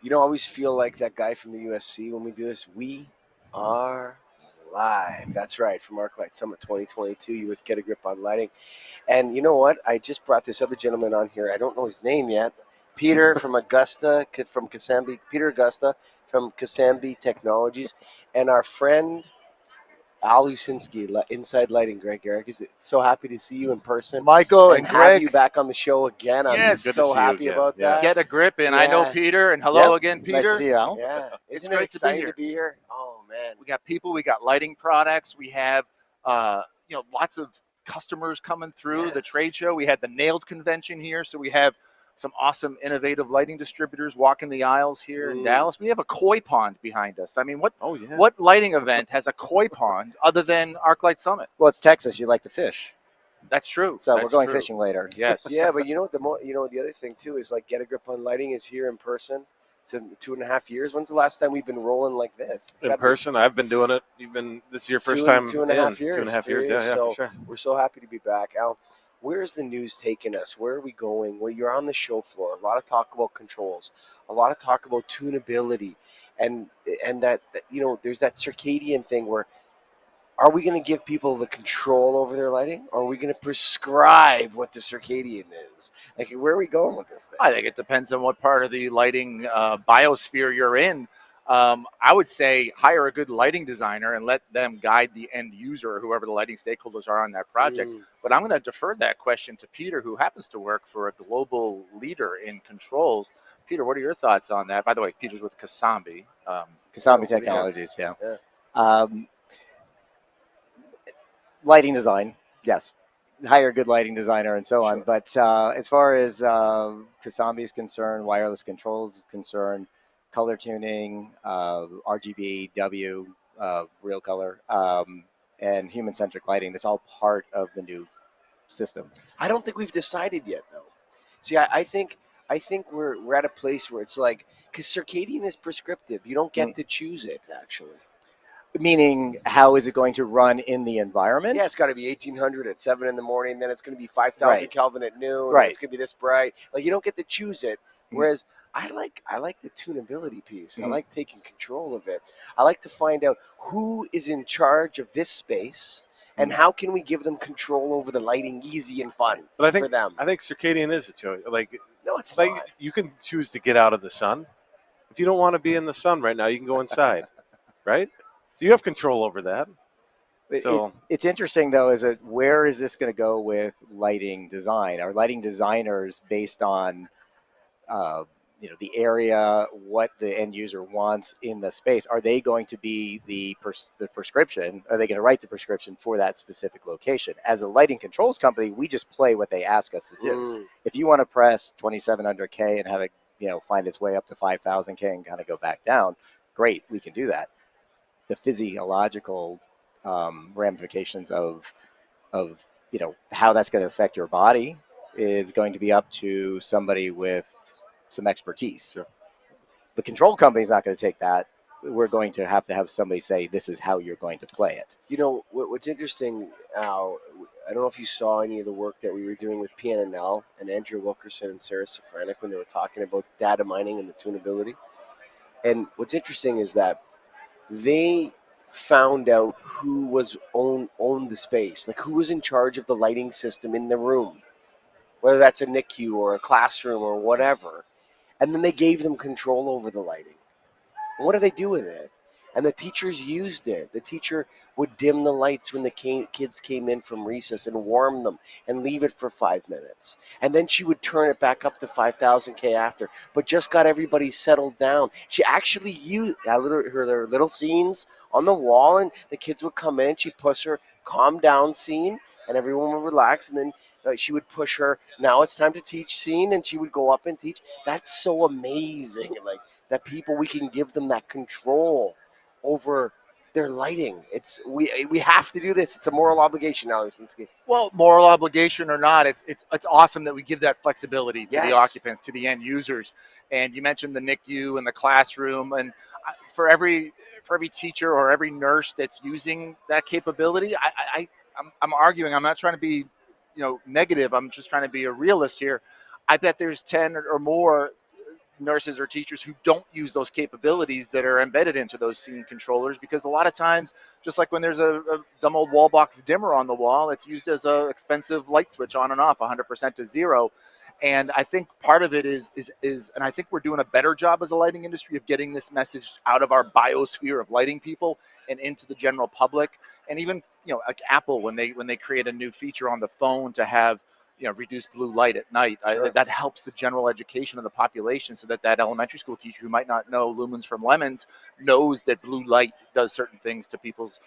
You know, I always feel like that guy from the USC when we do this. We are live. That's right, from ArchLIGHT Summit 2022. You with Get a Grip on Lighting. And you know what? I just brought this other gentleman on here. I don't know his name yet. Peter from Augusta, from Kasambi. Peter Augusta from Kasambi Technologies. And our friend Al Usinski, Inside Lighting. Greg Eric, is so happy to see you in person Michael and and have you Greg, back on the show again. I'm yes, Good to so see you happy again. about that. Yes. get a grip in. I know Yeah. Peter, and hello Yep. again, Nice to Peter. see you, Al. Yeah, It's isn't it great to be exciting here. to be here? Oh man, We got people, we got lighting products, we have lots of customers coming through the yes. trade show. We had the Nailed convention here, so we have some awesome innovative lighting distributors walking the aisles here in Dallas. We have a koi pond behind us. I mean, Oh yeah. what lighting event has a koi pond other than ArcLight Summit? Well, it's Texas. You like to fish, That's true. so we're That's going true. fishing later. Yes. Yeah, but you know what? The other thing too is like Get a Grip on Lighting is here in person. It's in 2.5 years. When's the last time we've been rolling like this? It's In got to be person, I've been doing it. Even this is your first two and time two and a in. half years. 2.5 years. Yeah, yeah, for So sure. we're so happy to be back, Al. Where's the news taking us? Where are we going? Well, you're on the show floor. A lot of talk about controls, a lot of talk about tunability, and that there's that circadian thing where are we going to give people the control over their lighting, or are we going to prescribe what the circadian is? Like, where are we going with this thing? I think it depends on what part of the lighting biosphere you're in. I would say hire a good lighting designer and let them guide the end user, whoever the lighting stakeholders are on that project. Mm, But I'm going to defer that question to Peter, who happens to work for a global leader in controls. Peter, what are your thoughts on that? By the way, Peter's with Kasambi. Kasambi What do you have? Technologies, yeah. yeah. Um, Lighting design, yes. Hire a good lighting designer and so on. Sure. But as far as Kasambi is concerned, wireless controls is concerned, color tuning, RGB, W, real color, and human-centric lighting, that's all part of the new systems. I don't think we've decided yet, though. See, I think we're at a place where it's like because circadian is prescriptive. You don't get Mm. to choose it actually. Meaning, how is it going to run in the Yeah, environment? it's got to be 1800 at 7 in the morning. Then it's going to be 5,000 Right, Kelvin at noon. And it's right. going to be this bright. Like you don't get to choose it. Mhm. Whereas I like the tunability piece. I Mhm. like taking control of it. I like to find out who is in charge of this space and Mhm. how can we give them control over the lighting, easy and fun But I for think them. I think circadian is a choice. No, it's Like not. you can choose to get out of the sun. If you don't want to be in the sun right now, you can go inside, right? So you have control over that. So It's interesting though, is that where is this going to go with lighting design? Are lighting designers based on uh, the area, what the end user wants in the space? Are they going to be the prescription? Are they going to write the prescription for that specific location? As a lighting controls company, we just play what they ask us to do. Mm. If you want to press 2700K and have it find its way up to 5000K and kind of go back down, great, we can do that. The physiological ramifications of how that's going to affect your body is going to be up to somebody with some expertise. sure. The control company is not going to take that. We're going to have somebody say this is how you're going to play it. You know what's interesting, Al? I don't know if you saw any of the work that we were doing with PNNL and Andrew Wilkerson and Sarah Safranek when they were talking about data mining and the tunability. And what's interesting is that they found out who was owned the space, like who was in charge of the lighting system in the room, whether that's a NICU or a classroom or whatever. And then they gave them control over the lighting. What do they do with it? And the teachers used it. The teacher would dim the lights when the kids came in from recess and warm them and leave it for 5 minutes. And then she would turn it back up to 5,000 K after, but just got everybody settled down. She actually used her little scenes on the wall, and the kids would come in. She'd push her calm down scene, and everyone would relax. And then she would push her, now it's time to teach scene, and she would go up and teach. That's so amazing. Like, that people, we can give them that control over their lighting. We have to do this. It's a moral obligation, Al Usinski. Well, moral obligation or not, it's awesome that we give that flexibility to the Yes. occupants, to the end users. And you mentioned the NICU and the classroom, and for every teacher or every nurse that's using that capability, I'm arguing. I'm not trying to be, negative. I'm just trying to be a realist here. I bet there's 10 or more nurses or teachers who don't use those capabilities that are embedded into those scene controllers, because a lot of times, just like when there's a dumb old wall box dimmer on the wall, it's used as a expensive light switch on and off 100% to zero. And I think part of it is, and I think we're doing a better job as a lighting industry of getting this message out of our biosphere of lighting people and into the general public. And even, like Apple, when they create a new feature on the phone to have, reduced blue light at night, Sure. that helps the general education of the population, so that elementary school teacher who might not know lumens from lemons knows that blue light does certain things to people's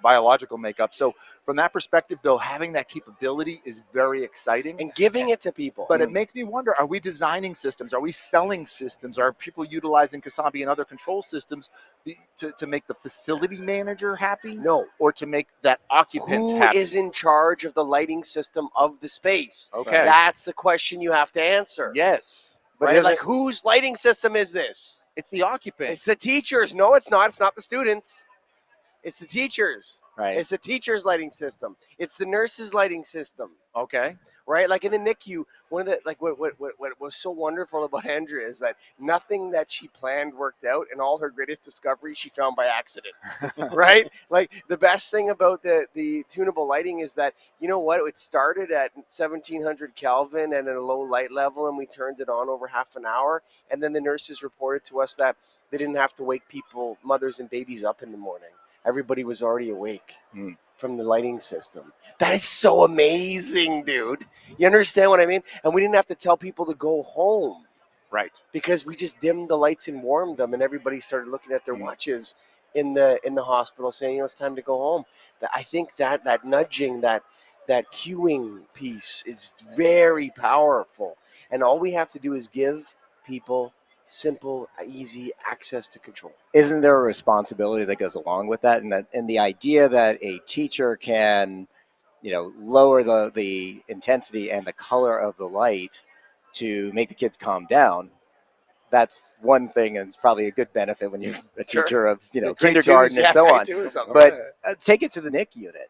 biological makeup. So from that perspective, though, having that capability is very exciting. And giving it to people. But it makes me wonder, are we designing systems? Are we selling systems? Are people utilizing Kasambi and other control systems to make the facility manager happy? No. Or to make that occupant Who happy? is in charge of the lighting system of the space? Okay. That's the question you have to answer. Yes. But Right? does Like, it- whose lighting system is this? It's the occupant. It's the teachers. No, it's not. It's not the students. It's the teachers. right. It's the teacher's lighting system. It's the nurse's lighting system. Okay. Right? Like in the NICU, one of the what was so wonderful about Andrea is that nothing that she planned worked out, and all her greatest discoveries she found by accident. Right? Like the best thing about the tunable lighting is that, you know what, it started at 1700 Kelvin and at a low light level, and we turned it on over half an hour, and then the nurses reported to us that they didn't have to wake people, mothers and babies, up in the morning. Everybody was already awake from the lighting system. That is so amazing, dude. You understand what I mean? And we didn't have to tell people to go home Right. because we just dimmed the lights and warmed them, and everybody started looking at their watches in the hospital, saying, it's time to go home. I think that nudging, that cueing piece is very powerful, and all we have to do is give people simple, easy access to control. Isn't there a responsibility that goes along with that? And the idea that a teacher can, lower the intensity and the color of the light to make the kids calm down. That's one thing, and it's probably a good benefit when you're a Sure. teacher of Grade kindergarten twos, and so grade on. two or something. But take it to the NIC unit.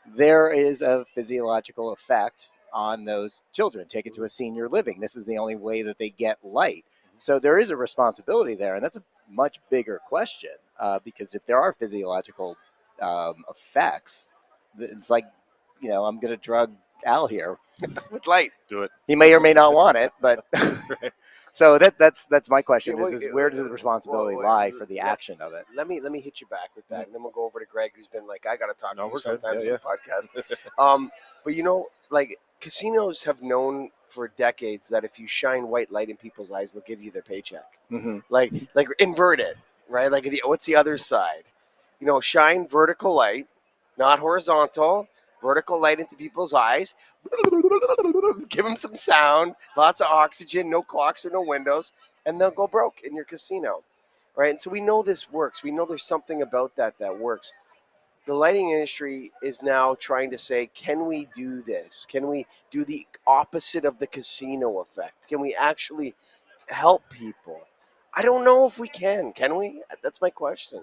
There is a physiological effect on those children. Take it to a senior living. This is the only way that they get light. So there is a responsibility there, and that's a much bigger question because if there are physiological effects, it's like, I'm going to drug Al here with light. Do it. He may or may not want it, but Right. so that's my question: Yeah, well, is where does the responability lie for the action of it? Let me hit you back with that, and then we'll go over to Greg, who's been like, I got to talk No, to you we're good. sometimes Yeah, on the podcast. But like casinos have known for decades that if you shine white light in people's eyes, they'll give you their paycheck. Mm-hmm. Like invert it, right? Like what's the other side? Shine vertical light, not horizontal. Vertical light into people's eyes. Give them some sound, lots of oxygen, no clocks or no windows, and they'll go broke in your casino, right? And so we know this works. We know there's something about that works. The lighting industry is now trying to say, can we do this? Can we do the opposite of the casino effect? Can we actually help people? I don't know if we can. Can we? That's my question.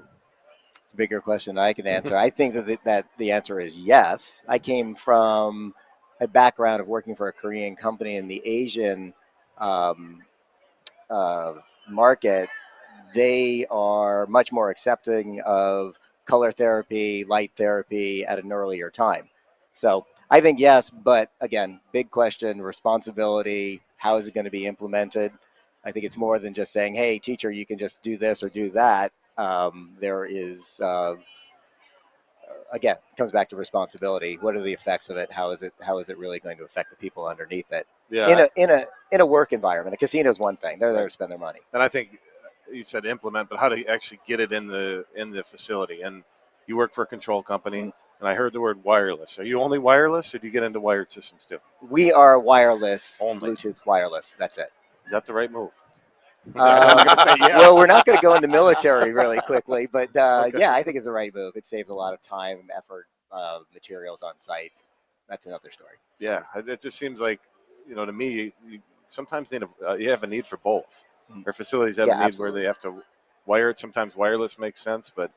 It's a bigger question than I can answer. I think that the answer is yes. I came from a background of working for a Korean company in the Asian um, market. They are much more accepting of color therapy, light therapy at an earlier time. So I think yes, but again, big question, responsibility. How is it going to be implemented? I think it's more than just saying, "Hey, teacher, you can just do this or do that." There is, again, it comes back to responsibility. What are the effects of it? How is it really going to affect the people underneath it? Yeah. In a work environment, a casino is one thing. They're there to spend their money. And I think you said implement, but how do you actually get it in the facility? And you work for a control company, and I heard the word wireless. Are you only wireless, or do you get into wired systems too? We are wireless, Only. Bluetooth wireless. That's it. Is that the right move? I'm gonna say yes. Well, we're not going to go into military really quickly, but Okay. yeah, I think it's the right move. It saves a lot of time, effort, materials on site. That's another story. Yeah, it just seems like, to me, you sometimes you have a need for both. Or facilities have Yeah, a need absolutely. where they have to wire it. Sometimes wireless makes sense, but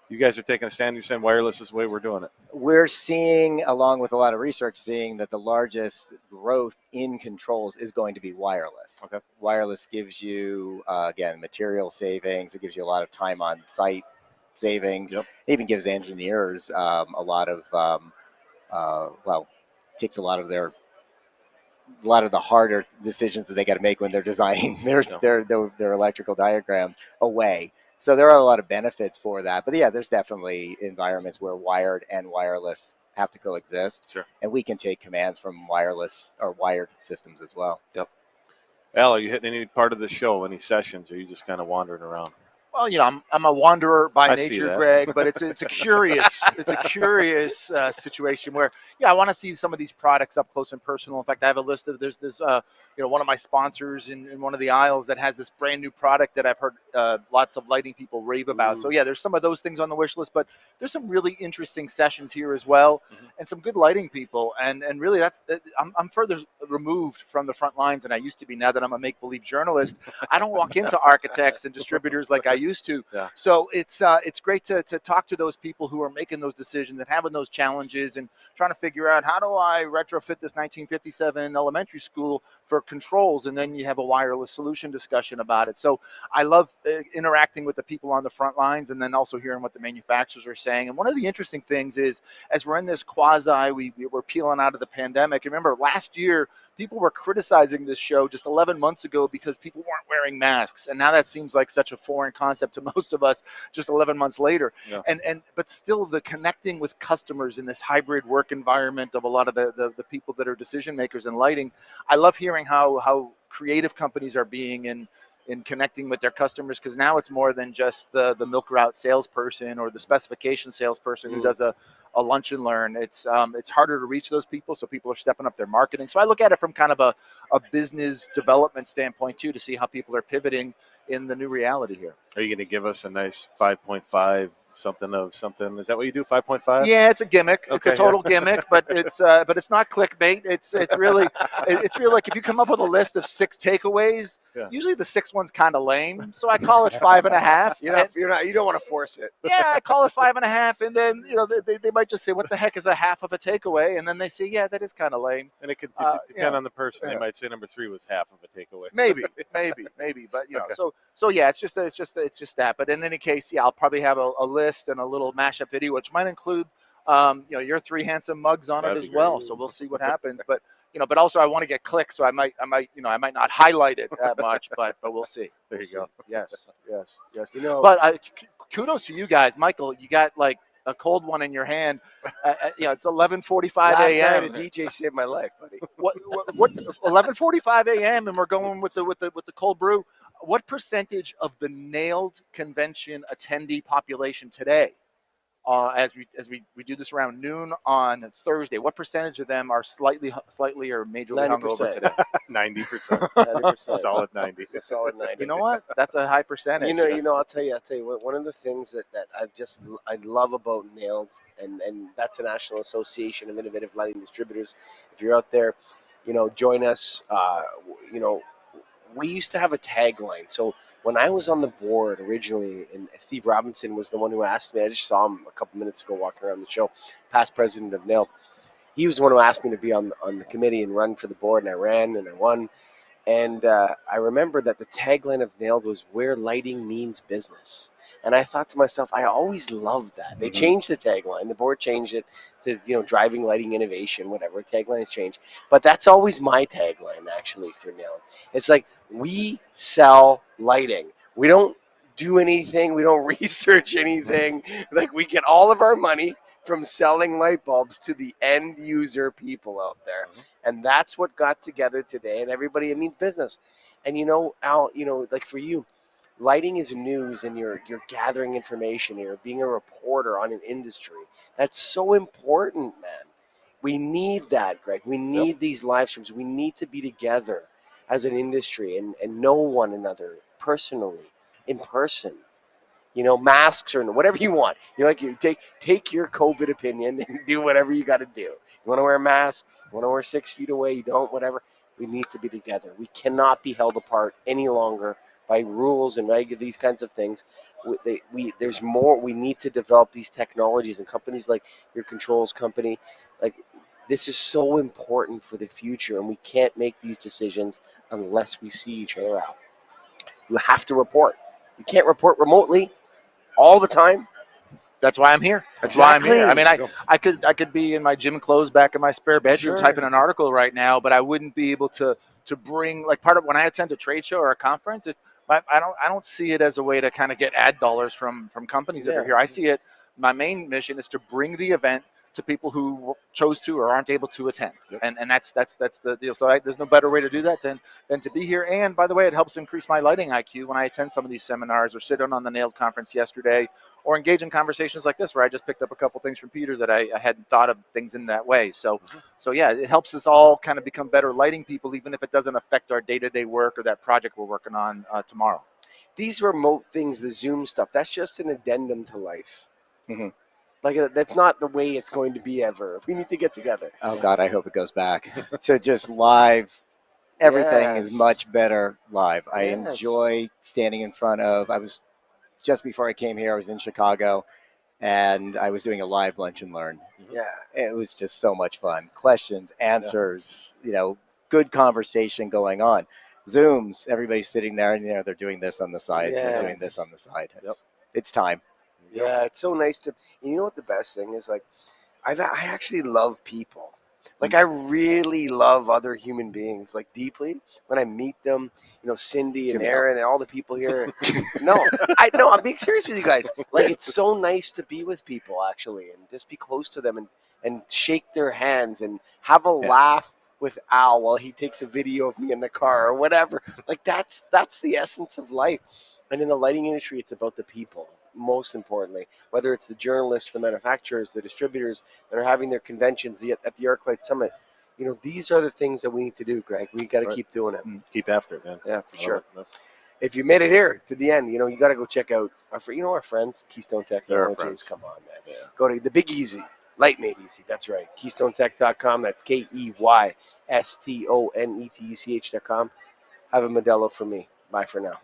You guys are taking a stand. You're saying wireless is the way we're doing it. We're seeing, along with a lot of research, seeing that the largest growth in controls is going to be wireless. Okay. Wireless gives you, again, material savings. It gives you a lot of time on site savings. Yep. It even gives engineers a lot of, well, takes a lot of the harder decisions that they got to make when they're designing their electrical diagrams away. So there are a lot of benefits for that. But yeah, there's definitely environments where wired and wireless have to coexist. Sure. And we can take commands from wireless or wired systems as well. Yep. Al, are you hitting any part of the show, any sessions, or are you just kind of wandering around? Well, you know, I'm a wanderer by I see nature, that. Greg, but it's a curious situation where I want to see some of these products up close and personal. In fact, I have a list of there's one of my sponsors in one of the aisles that has this brand new product that I've heard lots of lighting people rave about. So yeah, there's some of those things on the wish list, but there's some really interesting sessions here as well, and some good lighting people. And really, I'm further removed from the front lines than I used to be now that I'm a make believe journalist. I don't walk into architects and distributors like I used to. Yeah. So it's great to talk to those people who are making those decisions and having those challenges and trying to figure out how do I retrofit this 1957 elementary school for controls, and then you have a wireless solution discussion about it. So I love interacting with the people on the front lines and then also hearing what the manufacturers are saying. And one of the interesting things is as we're in this we're peeling out of the pandemic. Remember last year, people were criticizing this show just 11 months ago because people weren't wearing masks. And now that seems like such a foreign concept to most of us just 11 months later. Yeah. But still the connecting with customers in this hybrid work environment of a lot of the people that are decision makers in lighting. I love hearing how creative companies are being in connecting with their customers, because now it's more than just the milk route salesperson or the specification salesperson who does a lunch and learn. It's harder to reach those people, so people are stepping up their marketing. So I look at it from kind of a business development standpoint too, to see how people are pivoting in the new reality here. Are you going to give us a nice 5.5 something of something? Is that what you do? 5.5? Yeah, it's a gimmick. Okay, it's a total gimmick, but it's not clickbait. It's really like if you come up with a list of 6 takeaways, usually the 6th one's kind of lame. So I call it 5.5. You don't want to force it. Yeah, I call it 5.5, and then they might just say, "What the heck is a half of a takeaway?" And then they say, "Yeah, that is kind of lame." And it could depend on the person. They might say number 3 was half of a takeaway. Maybe, but so yeah, it's just that. But in any case, I'll probably have a list and a little mashup video, which might include your 3 handsome mugs on it as well. So we'll see what happens. But but also I want to get clicks, so I might not highlight it that much, but we'll see. There you go. Yes. But kudos to you guys, Michael. You got like a cold one in your hand. It's 11:45 a.m. Last night a DJ saved my life, buddy. What 11:45 a.m. and we're going with the cold brew. What percentage of the Nailed convention attendee population today, as we do this around noon on Thursday, what percentage of them are slightly or majorly 90%. hungover today? 90%. 90%. Solid 90. Solid 90. You know what? That's a high percentage. I'll tell you what, one of the things that I love about Nailed, and that's the National Association of Innovative Lighting Distributors. If you're out there, join us. We used to have a tagline. So when I was on the board originally, and Steve Robinson was the one who asked me, I just saw him a couple minutes ago walking around the show, past president of Nailed. He was the one who asked me to be on the committee and run for the board, and I ran and I won. And I remember that the tagline of Nailed was "Where lighting means business." And I thought to myself, I always loved that. They changed the tagline. The board changed it to, driving lighting innovation, whatever. Taglines change. But that's always my tagline, actually, for Nailed. It's like, we sell lighting. We don't do anything. We don't research anything. Like, we get all of our money from selling light bulbs to the end user people out there. And that's what got together today. And everybody, it means business. And, Al, like for you, lighting is news, and you're gathering information. You're being a reporter on an industry. That's so important, man. We need that, Greg. We need these live streams. We need to be together as an industry and know one another personally, in person. Masks or whatever you want. You take your COVID opinion and do whatever you got to do. You want to wear a mask? You want to wear 6 feet away? You don't? Whatever. We need to be together. We cannot be held apart any longer. by rules and these kinds of things. There's more. We need to develop these technologies, and companies like your controls company, like this is so important for the future, and we can't make these decisions unless we see each other out. You have to report. You can't report remotely all the time. That's why I'm here. That's why I'm here. I mean, Exactly. I could be in my gym clothes back in my spare bedroom Sure. typing an article right now, but I wouldn't be able to bring, like, part of when I attend a trade show or a conference. I don't see it as a way to kind of get ad dollars from companies that are Yeah. here. I see it. My main mission is to bring the event to people who chose to or aren't able to attend, Yep. and that's the deal. So there's no better way to do that than to be here. And by the way, it helps increase my lighting IQ when I attend some of these seminars or sit in on the Nailed conference yesterday, or engage in conversations like this where I just picked up a couple things from Peter that I hadn't thought of things in that way. So yeah, it helps us all kind of become better lighting people, even if it doesn't affect our day-to-day work or that project we're working on tomorrow. These remote things, the Zoom stuff, that's just an addendum to life. Mhm. Like that's not the way it's going to be ever. We need to get together. Oh God, I hope it goes back to just live. Everything is Yes. much better live. I Yes. enjoy standing in front of. I was just before I came here. I was in Chicago, and I was doing a live lunch and learn. Yeah. It was just so much fun. Questions, answers, good conversation going on. Zooms, everybody's sitting there, and they're doing this on the side, they're doing this on the side. It's time. Yeah, it's so nice to. And you know what the best thing is? Like, I actually love people. Like, I really love other human beings, like deeply. When I meet them, Cindy and Give me help. Aaron and all the people here. I'm being serious with you guys. Like, it's so nice to be with people actually, and just be close to them and shake their hands and have a laugh with Al while he takes a video of me in the car or whatever. Like, that's the essence of life. And in the lighting industry, it's about the people, most importantly. Whether it's the journalists, the manufacturers, the distributors that are having their conventions at the ArchLIGHT Summit, these are the things that we need to do, Greg. We got to keep doing it. Keep after it, man. Yeah, for sure. Yep. If you made it here to the end, you got to go check out our friends, Keystone They're our Technologies. friends. Come on, man. Yeah. Go to the Big Easy, Light Made Easy. That's right. KeystoneTech.com. That's KeyStonetech.com. Have a Modelo for me. Bye for now.